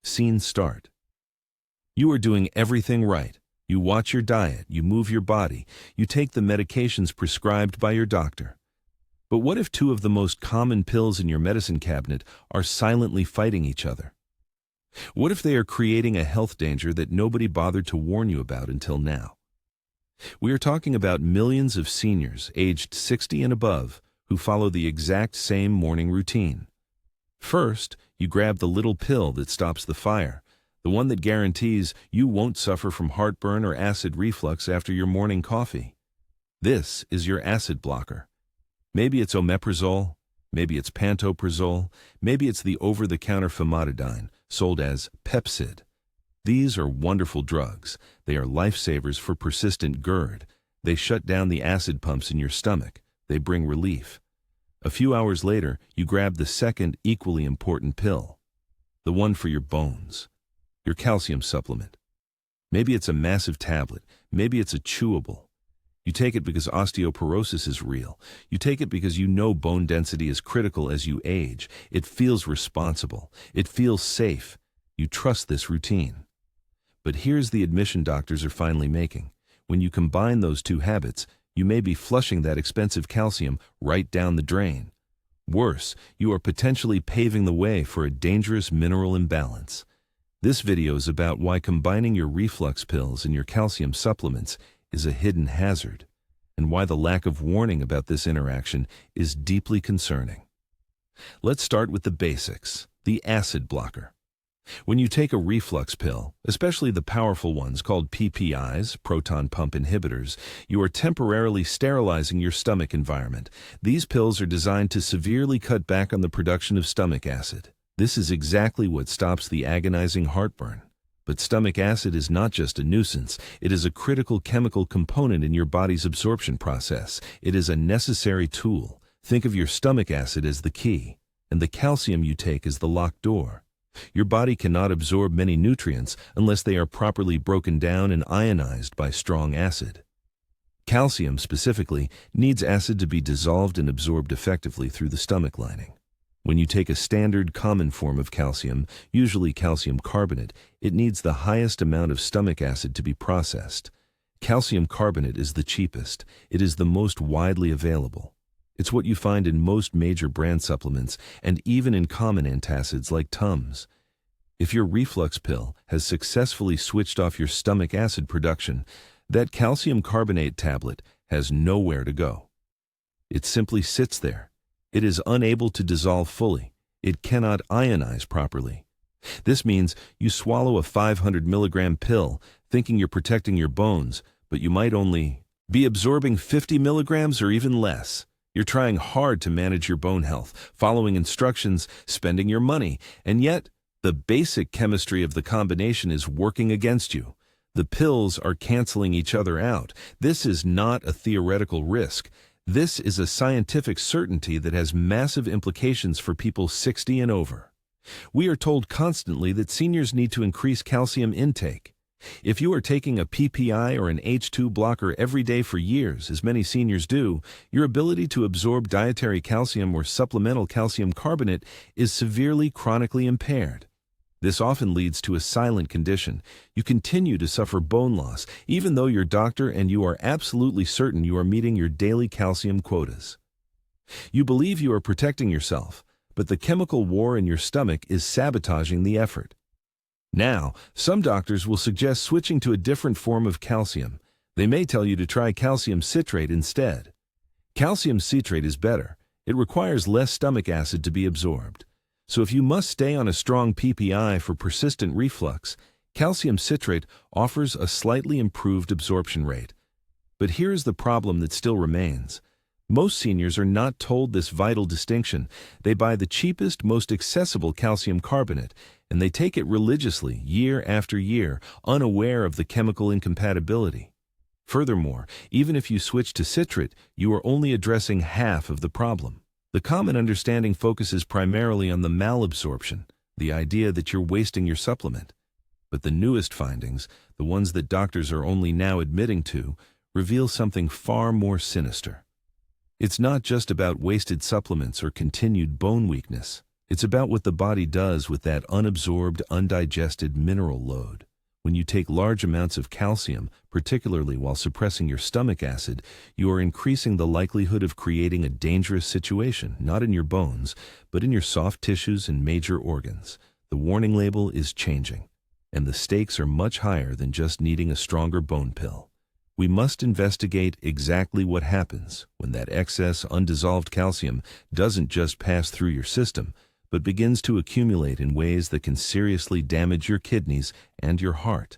Scene start. You are doing everything right. You watch your diet, you move your body, you take the medications prescribed by your doctor. But what if two of the most common pills in your medicine cabinet are silently fighting each other? What if they are creating a health danger that nobody bothered to warn you about until now? We are talking about millions of seniors aged 60 and above who follow the exact same morning routine. First, you grab the little pill that stops the fire, the one that guarantees you won't suffer from heartburn or acid reflux after your morning coffee. This is your acid blocker. Maybe it's omeprazole, maybe it's pantoprazole, maybe it's the over-the-counter famotidine, sold as Pepcid. These are wonderful drugs. They are lifesavers for persistent GERD. They shut down the acid pumps in your stomach. They bring relief. A few hours later, you grab the second equally important pill, the one for your bones, your calcium supplement. Maybe it's a massive tablet. Maybe it's a chewable. You take it because osteoporosis is real. You take it because you know bone density is critical as you age. It feels responsible. It feels safe. You trust this routine. But here's the admission doctors are finally making. When you combine those two habits, you may be flushing that expensive calcium right down the drain. Worse, you are potentially paving the way for a dangerous mineral imbalance. This video is about why combining your reflux pills and your calcium supplements is a hidden hazard, and why the lack of warning about this interaction is deeply concerning. Let's start with the basics, the acid blocker. When you take a reflux pill, especially the powerful ones called PPIs, proton pump inhibitors, you are temporarily sterilizing your stomach environment. These pills are designed to severely cut back on the production of stomach acid. This is exactly what stops the agonizing heartburn. But stomach acid is not just a nuisance. It is a critical chemical component in your body's absorption process. It is a necessary tool. Think of your stomach acid as the key, and the calcium you take as the locked door. Your body cannot absorb many nutrients unless they are properly broken down and ionized by strong acid. Calcium, specifically, needs acid to be dissolved and absorbed effectively through the stomach lining. When you take a standard common form of calcium, usually calcium carbonate, it needs the highest amount of stomach acid to be processed. Calcium carbonate is the cheapest. It is the most widely available. It's what you find in most major brand supplements and even in common antacids like Tums. If your reflux pill has successfully switched off your stomach acid production, that calcium carbonate tablet has nowhere to go. It simply sits there. It is unable to dissolve fully. It cannot ionize properly. This means you swallow a 500 milligram pill thinking you're protecting your bones, but you might only be absorbing 50 milligrams or even less. You're trying hard to manage your bone health, following instructions, spending your money, and yet the basic chemistry of the combination is working against you. The pills are canceling each other out. This is not a theoretical risk. This is a scientific certainty that has massive implications for people 60 and over. We are told constantly that seniors need to increase calcium intake. If you are taking a PPI or an H2 blocker every day for years, as many seniors do, your ability to absorb dietary calcium or supplemental calcium carbonate is severely chronically impaired. This often leads to a silent condition. You continue to suffer bone loss, even though your doctor and you are absolutely certain you are meeting your daily calcium quotas. You believe you are protecting yourself, but the chemical war in your stomach is sabotaging the effort. Now, some doctors will suggest switching to a different form of calcium. They may tell you to try calcium citrate instead. Calcium citrate is better. It requires less stomach acid to be absorbed. So if you must stay on a strong PPI for persistent reflux, calcium citrate offers a slightly improved absorption rate. But here's the problem that still remains. Most seniors are not told this vital distinction. They buy the cheapest, most accessible calcium carbonate, and they take it religiously, year after year, unaware of the chemical incompatibility. Furthermore, even if you switch to citrate, you are only addressing half of the problem. The common understanding focuses primarily on the malabsorption, the idea that you're wasting your supplement. But the newest findings, the ones that doctors are only now admitting to, reveal something far more sinister. It's not just about wasted supplements or continued bone weakness. It's about what the body does with that unabsorbed, undigested mineral load. When you take large amounts of calcium, particularly while suppressing your stomach acid, you are increasing the likelihood of creating a dangerous situation, not in your bones, but in your soft tissues and major organs. The warning label is changing, and the stakes are much higher than just needing a stronger bone pill. We must investigate exactly what happens when that excess undissolved calcium doesn't just pass through your system, but begins to accumulate in ways that can seriously damage your kidneys and your heart.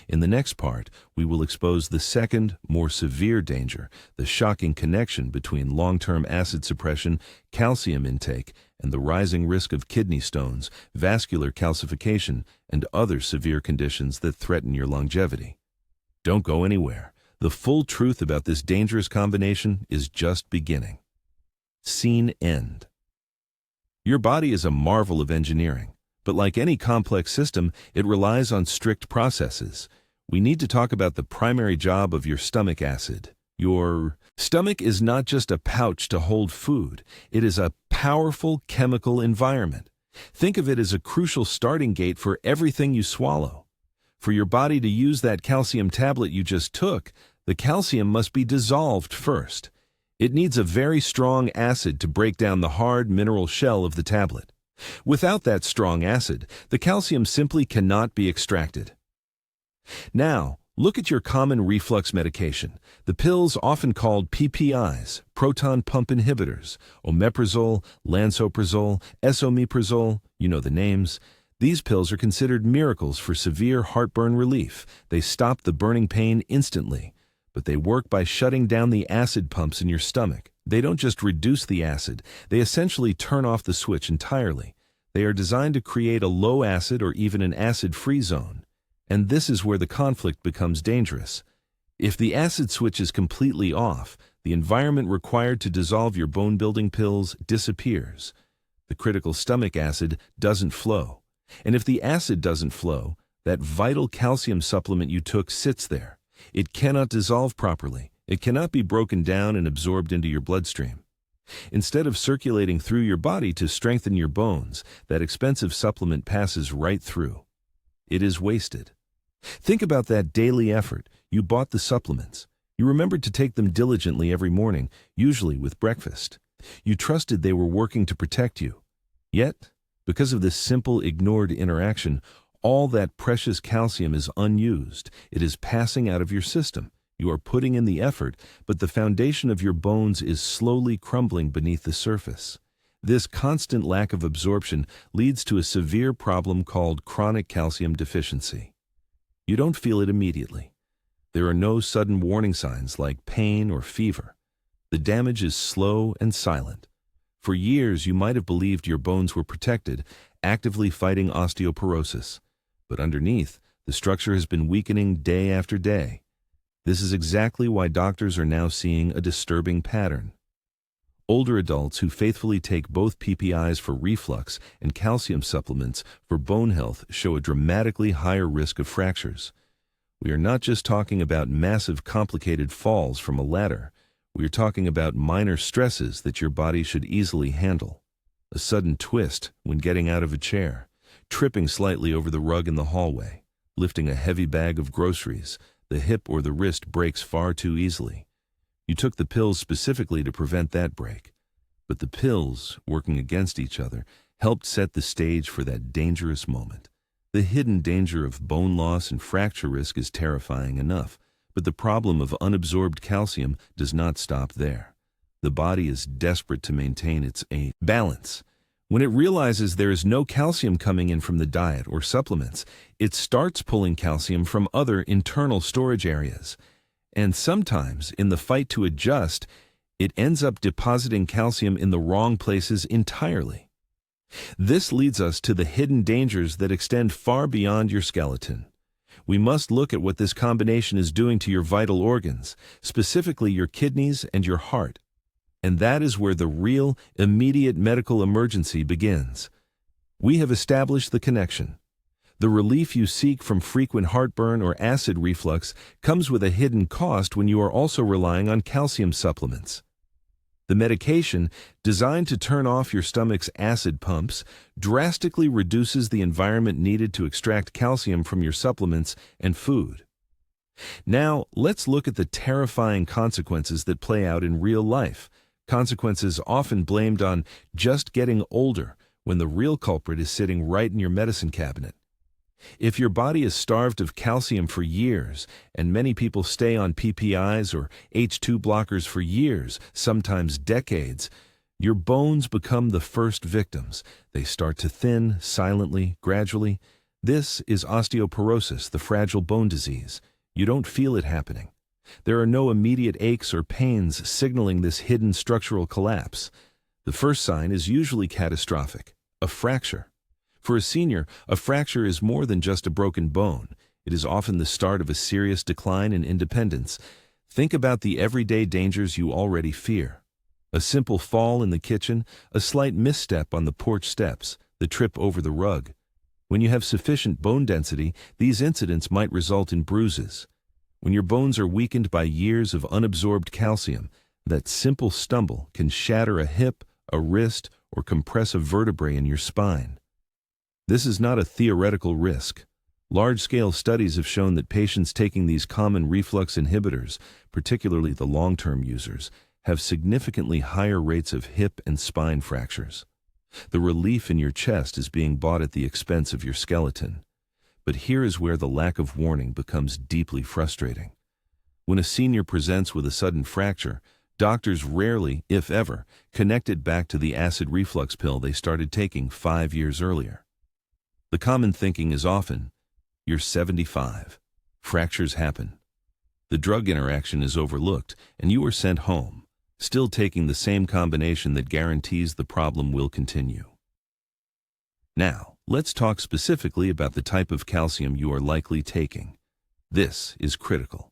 In the next part, we will expose the second, more severe danger, the shocking connection between long-term acid suppression, calcium intake, and the rising risk of kidney stones, vascular calcification, and other severe conditions that threaten your longevity. Don't go anywhere. The full truth about this dangerous combination is just beginning. Scene end. Your body is a marvel of engineering, but like any complex system, it relies on strict processes. We need to talk about the primary job of your stomach acid. Your stomach is not just a pouch to hold food. It is a powerful chemical environment. Think of it as a crucial starting gate for everything you swallow. For your body to use that calcium tablet you just took, the calcium must be dissolved first. It needs a very strong acid to break down the hard mineral shell of the tablet. Without that strong acid, the calcium simply cannot be extracted. Now, look at your common reflux medication, the pills often called PPIs, proton pump inhibitors, omeprazole, lansoprazole, esomeprazole, you know the names. These pills are considered miracles for severe heartburn relief. They stop the burning pain instantly. But they work by shutting down the acid pumps in your stomach. They don't just reduce the acid, they essentially turn off the switch entirely. They are designed to create a low acid or even an acid-free zone. And this is where the conflict becomes dangerous. If the acid switch is completely off, the environment required to dissolve your bone-building pills disappears. The critical stomach acid doesn't flow. And if the acid doesn't flow, that vital calcium supplement you took sits there. It cannot dissolve properly. It cannot be broken down and absorbed into your bloodstream. Instead of circulating through your body to strengthen your bones, that expensive supplement passes right through. It is wasted. Think about that daily effort. You bought the supplements. You remembered to take them diligently every morning, usually with breakfast. You trusted they were working to protect you. Yet, because of this simple ignored interaction, all that precious calcium is unused. It is passing out of your system. You are putting in the effort, but the foundation of your bones is slowly crumbling beneath the surface. This constant lack of absorption leads to a severe problem called chronic calcium deficiency. You don't feel it immediately. There are no sudden warning signs like pain or fever. The damage is slow and silent. For years, you might have believed your bones were protected, actively fighting osteoporosis. But underneath, the structure has been weakening day after day. This is exactly why doctors are now seeing a disturbing pattern. Older adults who faithfully take both PPIs for reflux and calcium supplements for bone health show a dramatically higher risk of fractures. We are not just talking about massive complicated falls from a ladder. We are talking about minor stresses that your body should easily handle. A sudden twist when getting out of a chair, tripping slightly over the rug in the hallway, lifting a heavy bag of groceries. The hip or the wrist breaks far too easily. You took the pills specifically to prevent that break. But the pills, working against each other, helped set the stage for that dangerous moment. The hidden danger of bone loss and fracture risk is terrifying enough, but the problem of unabsorbed calcium does not stop there. The body is desperate to maintain its balance. When it realizes there is no calcium coming in from the diet or supplements, it starts pulling calcium from other internal storage areas. And sometimes, in the fight to adjust, it ends up depositing calcium in the wrong places entirely. This leads us to the hidden dangers that extend far beyond your skeleton. We must look at what this combination is doing to your vital organs, specifically your kidneys and your heart. And that is where the real, immediate medical emergency begins. We have established the connection. The relief you seek from frequent heartburn or acid reflux comes with a hidden cost when you are also relying on calcium supplements. The medication, designed to turn off your stomach's acid pumps, drastically reduces the environment needed to extract calcium from your supplements and food. Now, let's look at the terrifying consequences that play out in real life, consequences often blamed on just getting older, when the real culprit is sitting right in your medicine cabinet. If your body is starved of calcium for years, and many people stay on PPIs or H2 blockers for years, sometimes decades, your bones become the first victims. They start to thin, silently, gradually. This is osteoporosis, the fragile bone disease. You don't feel it happening. There are no immediate aches or pains signaling this hidden structural collapse. The first sign is usually catastrophic, a fracture. For a senior, a fracture is more than just a broken bone. It is often the start of a serious decline in independence. Think about the everyday dangers you already fear. A simple fall in the kitchen, a slight misstep on the porch steps, the trip over the rug. When you have sufficient bone density, these incidents might result in bruises. When your bones are weakened by years of unabsorbed calcium, that simple stumble can shatter a hip, a wrist, or compress a vertebrae in your spine. This is not a theoretical risk. Large-scale studies have shown that patients taking these common reflux inhibitors, particularly the long-term users, have significantly higher rates of hip and spine fractures. The relief in your chest is being bought at the expense of your skeleton. But here is where the lack of warning becomes deeply frustrating. When a senior presents with a sudden fracture, doctors rarely, if ever, connect it back to the acid reflux pill they started taking 5 years earlier. The common thinking is often, you're 75. Fractures happen. The drug interaction is overlooked, and you are sent home, still taking the same combination that guarantees the problem will continue. Now, let's talk specifically about the type of calcium you are likely taking. This is critical.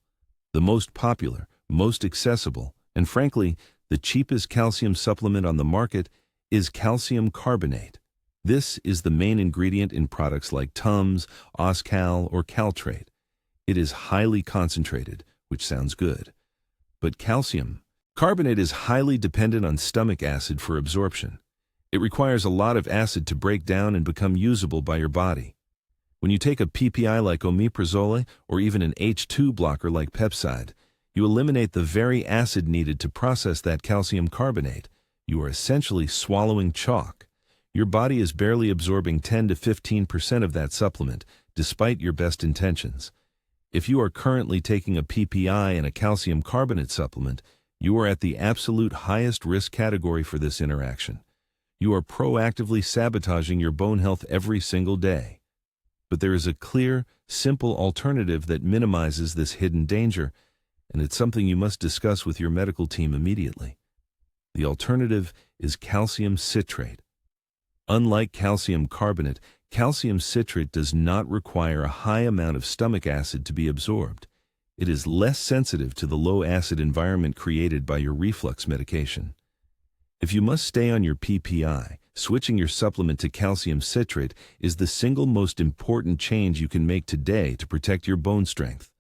The most popular, most accessible, and frankly, the cheapest calcium supplement on the market is calcium carbonate. This is the main ingredient in products like Tums, Oscal, or Caltrate. It is highly concentrated, which sounds good. But calcium carbonate is highly dependent on stomach acid for absorption. It requires a lot of acid to break down and become usable by your body. When you take a PPI like omeprazole or even an H2 blocker like Pepside, you eliminate the very acid needed to process that calcium carbonate. You are essentially swallowing chalk. Your body is barely absorbing 10 to 15% of that supplement, despite your best intentions. If you are currently taking a PPI and a calcium carbonate supplement, you are at the absolute highest risk category for this interaction. You are proactively sabotaging your bone health every single day. But there is a clear, simple alternative that minimizes this hidden danger, and it's something you must discuss with your medical team immediately. The alternative is calcium citrate. Unlike calcium carbonate, calcium citrate does not require a high amount of stomach acid to be absorbed. It is less sensitive to the low acid environment created by your reflux medication. If you must stay on your PPI, switching your supplement to calcium citrate is the single most important change you can make today to protect your bone strength.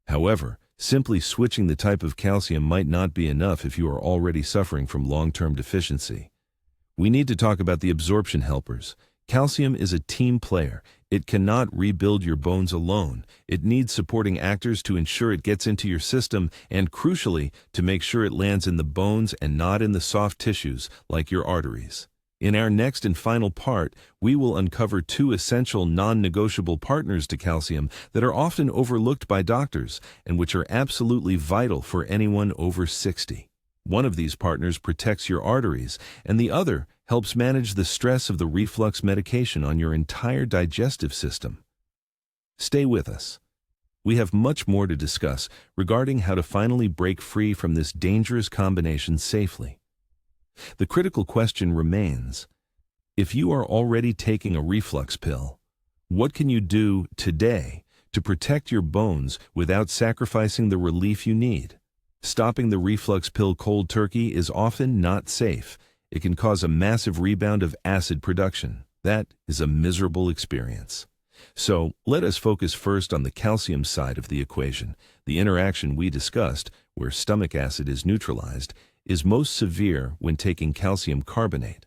However, simply switching the type of calcium might not be enough if you are already suffering from long-term deficiency. We need to talk about the absorption helpers. Calcium is a team player. It cannot rebuild your bones alone. It needs supporting actors to ensure it gets into your system and, crucially, to make sure it lands in the bones and not in the soft tissues like your arteries. In our next and final part, we will uncover 2 essential non-negotiable partners to calcium that are often overlooked by doctors and which are absolutely vital for anyone over 60. One of these partners protects your arteries, and the other helps manage the stress of the reflux medication on your entire digestive system. Stay with us. We have much more to discuss regarding how to finally break free from this dangerous combination safely. The critical question remains, if you are already taking a reflux pill, what can you do today to protect your bones without sacrificing the relief you need? Stopping the reflux pill cold turkey is often not safe. It can cause a massive rebound of acid production. That is a miserable experience. So, let us focus first on the calcium side of the equation. The interaction we discussed, where stomach acid is neutralized, is most severe when taking calcium carbonate.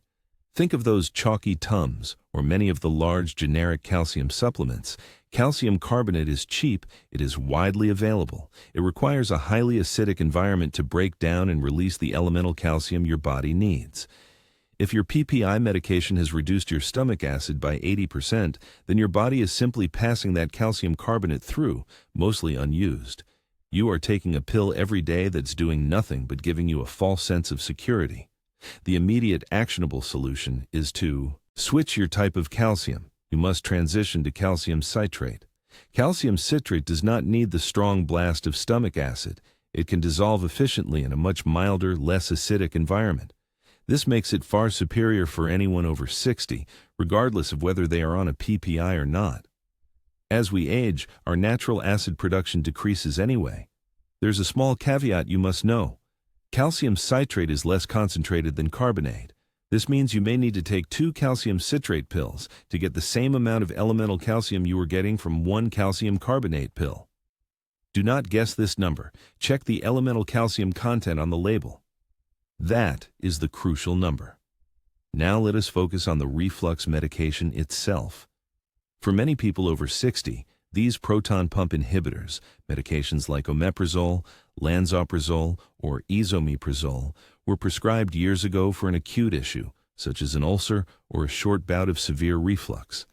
Think of those chalky Tums or many of the large generic calcium supplements. Calcium carbonate is cheap, it is widely available. It requires a highly acidic environment to break down and release the elemental calcium your body needs. If your PPI medication has reduced your stomach acid by 80%, then your body is simply passing that calcium carbonate through, mostly unused. You are taking a pill every day that's doing nothing but giving you a false sense of security. The immediate actionable solution is to switch your type of calcium. You must transition to calcium citrate. Calcium citrate does not need the strong blast of stomach acid. It can dissolve efficiently in a much milder, less acidic environment. This makes it far superior for anyone over 60, regardless of whether they are on a PPI or not. As we age, our natural acid production decreases anyway. There's a small caveat you must know. Calcium citrate is less concentrated than carbonate. This means you may need to take 2 calcium citrate pills to get the same amount of elemental calcium you were getting from 1 calcium carbonate pill. Do not guess this number. Check the elemental calcium content on the label. That is the crucial number. Now let us focus on the reflux medication itself. For many people over 60, these proton pump inhibitors, medications like omeprazole, lansoprazole, or esomeprazole, were prescribed years ago for an acute issue, such as an ulcer or a short bout of severe reflux.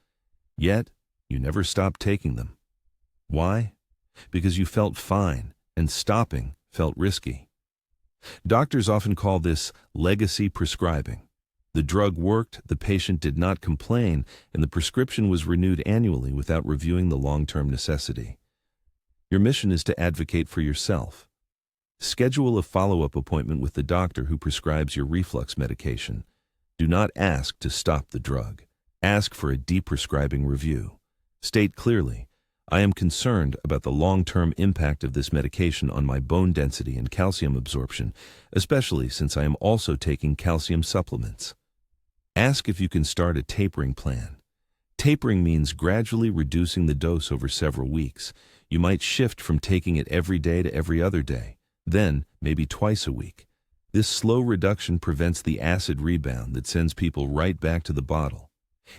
Yet, you never stopped taking them. Why? Because you felt fine, and stopping felt risky. Doctors often call this legacy prescribing. The drug worked, the patient did not complain, and the prescription was renewed annually without reviewing the long-term necessity. Your mission is to advocate for yourself. Schedule a follow-up appointment with the doctor who prescribes your reflux medication. Do not ask to stop the drug. Ask for a deprescribing review. State clearly, I am concerned about the long-term impact of this medication on my bone density and calcium absorption, especially since I am also taking calcium supplements. Ask if you can start a tapering plan. Tapering means gradually reducing the dose over several weeks. You might shift from taking it every day to every other day, then maybe twice a week. This slow reduction prevents the acid rebound that sends people right back to the bottle.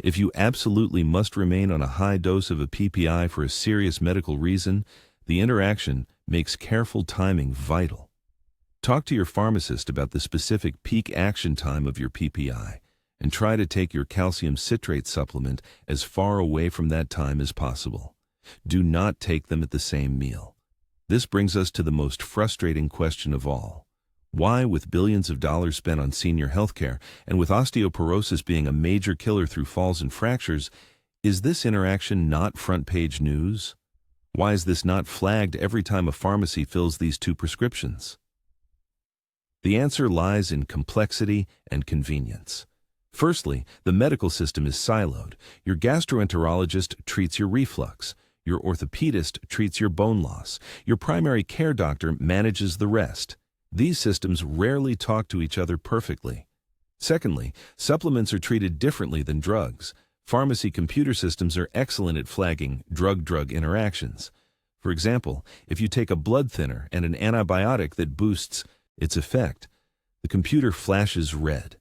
If you absolutely must remain on a high dose of a PPI for a serious medical reason, the interaction makes careful timing vital. Talk to your pharmacist about the specific peak action time of your PPI, and try to take your calcium citrate supplement as far away from that time as possible. Do not take them at the same meal. This brings us to the most frustrating question of all. Why, with billions of dollars spent on senior healthcare, and with osteoporosis being a major killer through falls and fractures, is this interaction not front-page news? Why is this not flagged every time a pharmacy fills these 2 prescriptions? The answer lies in complexity and convenience. Firstly, the medical system is siloed. Your gastroenterologist treats your reflux. Your orthopedist treats your bone loss. Your primary care doctor manages the rest. These systems rarely talk to each other perfectly. Secondly, supplements are treated differently than drugs. Pharmacy computer systems are excellent at flagging drug-drug interactions. For example, if you take a blood thinner and an antibiotic that boosts its effect, the computer flashes red.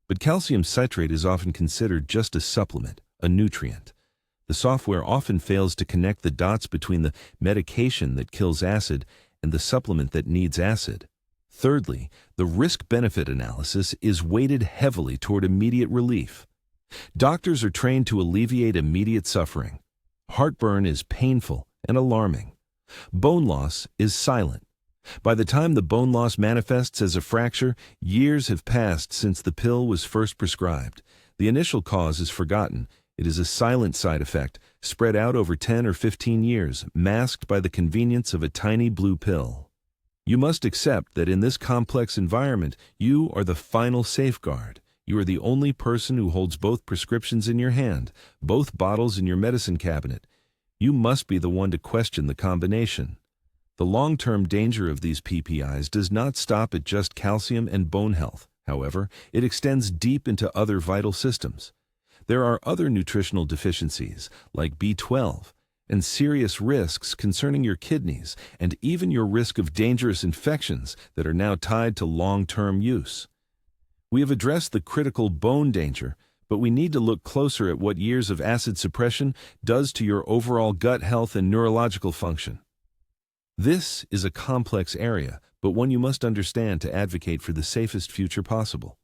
But calcium citrate is often considered just a supplement, a nutrient. The software often fails to connect the dots between the medication that kills acid and the supplement that needs acid. Thirdly, the risk-benefit analysis is weighted heavily toward immediate relief. Doctors are trained to alleviate immediate suffering. Heartburn is painful and alarming. Bone loss is silent. By the time the bone loss manifests as a fracture, years have passed since the pill was first prescribed. The initial cause is forgotten. It is a silent side effect, spread out over 10 or 15 years, masked by the convenience of a tiny blue pill. You must accept that in this complex environment, you are the final safeguard. You are the only person who holds both prescriptions in your hand, both bottles in your medicine cabinet. You must be the one to question the combination. The long-term danger of these PPIs does not stop at just calcium and bone health. However, it extends deep into other vital systems. There are other nutritional deficiencies, like B12. and serious risks concerning your kidneys and even your risk of dangerous infections that are now tied to long-term use. We have addressed the critical bone danger, but we need to look closer at what years of acid suppression does to your overall gut health and neurological function. This is a complex area, but one you must understand to advocate for the safest future possible.